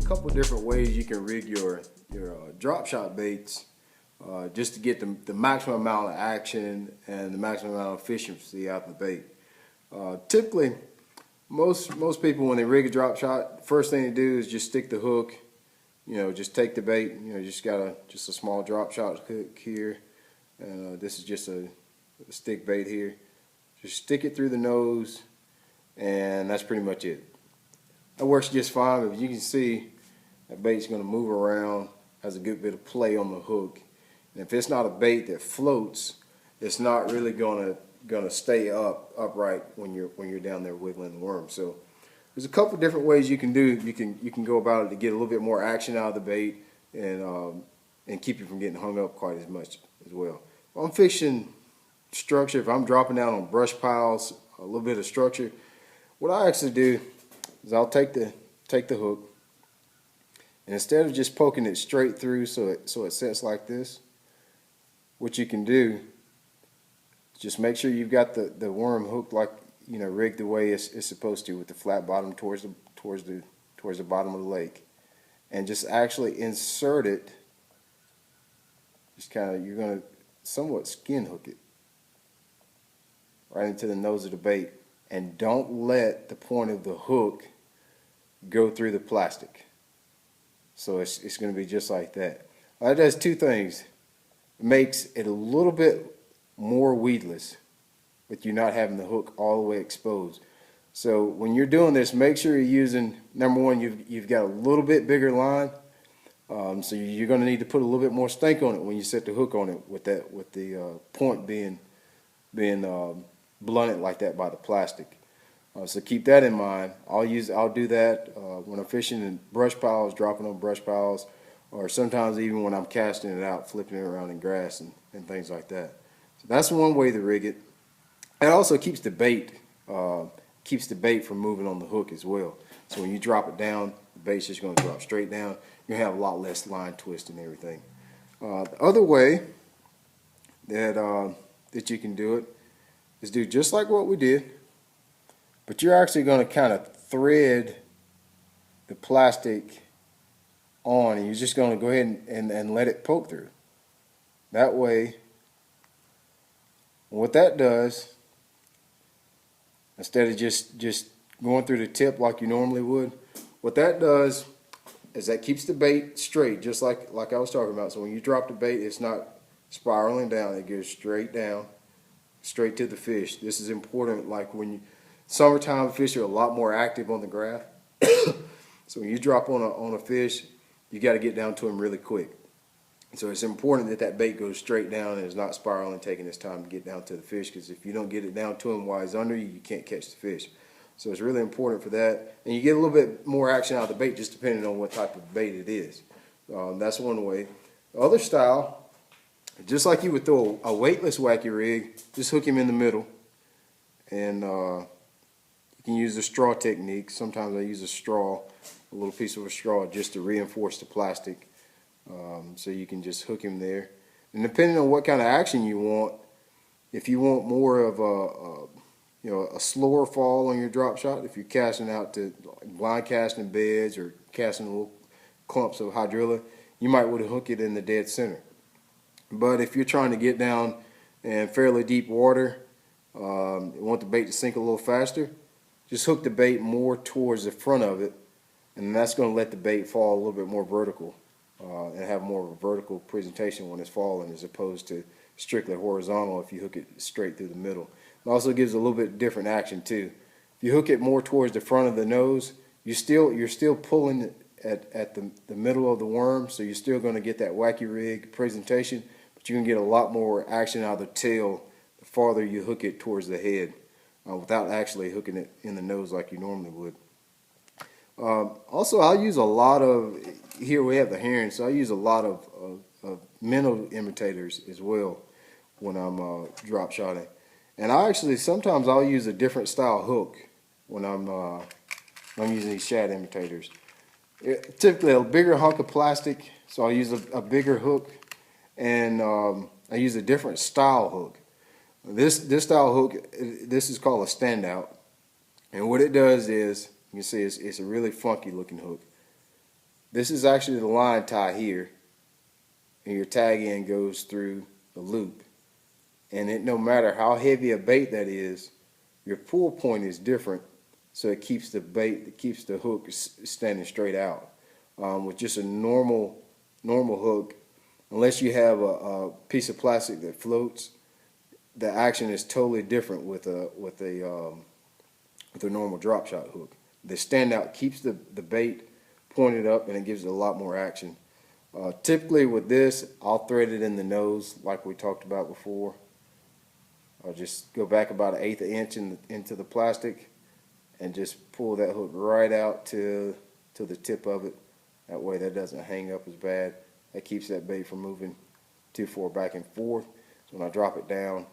couple different ways you can rig your drop shot baits just to get the maximum amount of action and the maximum amount of efficiency out of the bait. Typically, most people when they rig a drop shot, first thing they do is just stick the hook. Just take the bait. Just got a small drop shot hook here, and this is just a stick bait here. Just stick it through the nose, and that's pretty much it. That works just fine. But you can see that bait's going to move around, has a good bit of play on the hook. And if it's not a bait that floats, it's not really going to stay upright when you're down there wiggling the worm. So there's a couple different ways you can do. You can go about it to get a little bit more action out of the bait and keep you from getting hung up quite as much as well. If I'm fishing structure, if I'm dropping down on brush piles, a little bit of structure, what I actually do is I'll take the hook, and instead of just poking it straight through so it sets like this, what you can do is just make sure you've got the worm hooked like rigged the way it's supposed to, with the flat bottom towards the bottom of the lake, and just actually insert it. Just you're gonna somewhat skin hook it right into the nose of the bait, and don't let the point of the hook go through the plastic. So it's going to be just like that. That does two things. It makes it a little bit more weedless with you not having the hook all the way exposed. So when you're doing this, make sure you're using, number one, you've got a little bit bigger line. So you're going to need to put a little bit more stank on it when you set the hook on it, with the point being blunted like that by the plastic. So keep that in mind. I'll do that when I'm fishing in brush piles, dropping on brush piles, or sometimes even when I'm casting it out, flipping it around in grass and things like that. So that's one way to rig it. It also keeps the bait from moving on the hook as well. So when you drop it down, the bait's just going to drop straight down. You're going to have a lot less line twist and everything. The other way that you can do it is do just like what we did, but you're actually going to kind of thread the plastic on, and you're just going to go ahead and let it poke through. That way, what that does, instead of just going through the tip like you normally would, what that does is that keeps the bait straight, just like I was talking about. So when you drop the bait, it's not spiraling down, it goes straight down, straight to the fish. This is important, like when summertime fish are a lot more active on the graph. So when you drop on a fish, you got to get down to them really quick. So it's important that bait goes straight down and is not spiraling, taking its time to get down to the fish, because if you don't get it down to him while he's under you, you can't catch the fish. So it's really important for that. And you get a little bit more action out of the bait just depending on what type of bait it is. That's one way. The other style, just like you would throw a weightless wacky rig, just hook him in the middle. And you can use the straw technique. Sometimes I use a little piece of a straw, just to reinforce the plastic. So you can just hook him there. And depending on what kind of action you want, if you want more of a slower fall on your drop shot, if you're casting out to blind casting beds or casting little clumps of hydrilla, you might want to hook it in the dead center. But if you're trying to get down in fairly deep water, you want the bait to sink a little faster, just hook the bait more towards the front of it, and that's going to let the bait fall a little bit more vertical and have more of a vertical presentation when it's falling, as opposed to strictly horizontal if you hook it straight through the middle. It also gives a little bit different action too. If you hook it more towards the front of the nose, you're still pulling at the middle of the worm, so you're still going to get that wacky rig presentation, but you can get a lot more action out of the tail the farther you hook it towards the head, without actually hooking it in the nose like you normally would. Also, I'll use a lot of, here we have the herring, so I use a lot of minnow imitators as well when I'm drop shotting. And sometimes I'll use a different style hook when I'm using these shad imitators. Typically a bigger hunk of plastic, so I'll use a bigger hook, and I use a different style hook. This style hook, this is called a standout, and what it does is, you can see it's a really funky looking hook. This is actually the line tie here, and your tag end goes through the loop. And it, no matter how heavy a bait that is, your pull point is different, so it keeps the bait, it keeps the hook standing straight out. With just a normal hook, unless you have a piece of plastic that floats, the action is totally different with a normal drop shot hook. The standout keeps the bait pointed up, and it gives it a lot more action. Typically with this, I'll thread it in the nose like we talked about before. I'll just go back about 1/8 inch into the plastic and just pull that hook right out to the tip of it. That way that doesn't hang up as bad. That keeps that bait from moving too far back and forth. So when I drop it down,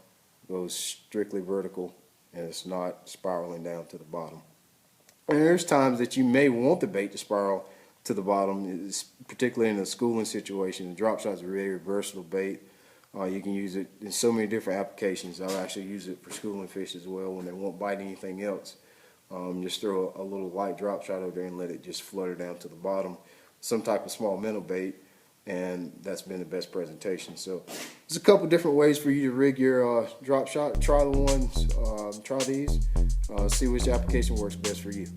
it goes strictly vertical and it's not spiraling down to the bottom. And there's times that you may want the bait to spiral to the bottom, particularly in a schooling situation. The drop shot is a very versatile bait. You can use it in so many different applications. I'll actually use it for schooling fish as well when they won't bite anything else. Just throw a little light drop shot over there and let it just flutter down to the bottom. Some type of small minnow bait, and that's been the best presentation. So there's a couple different ways for you to rig your drop shot. Try the ones, try these, see which application works best for you.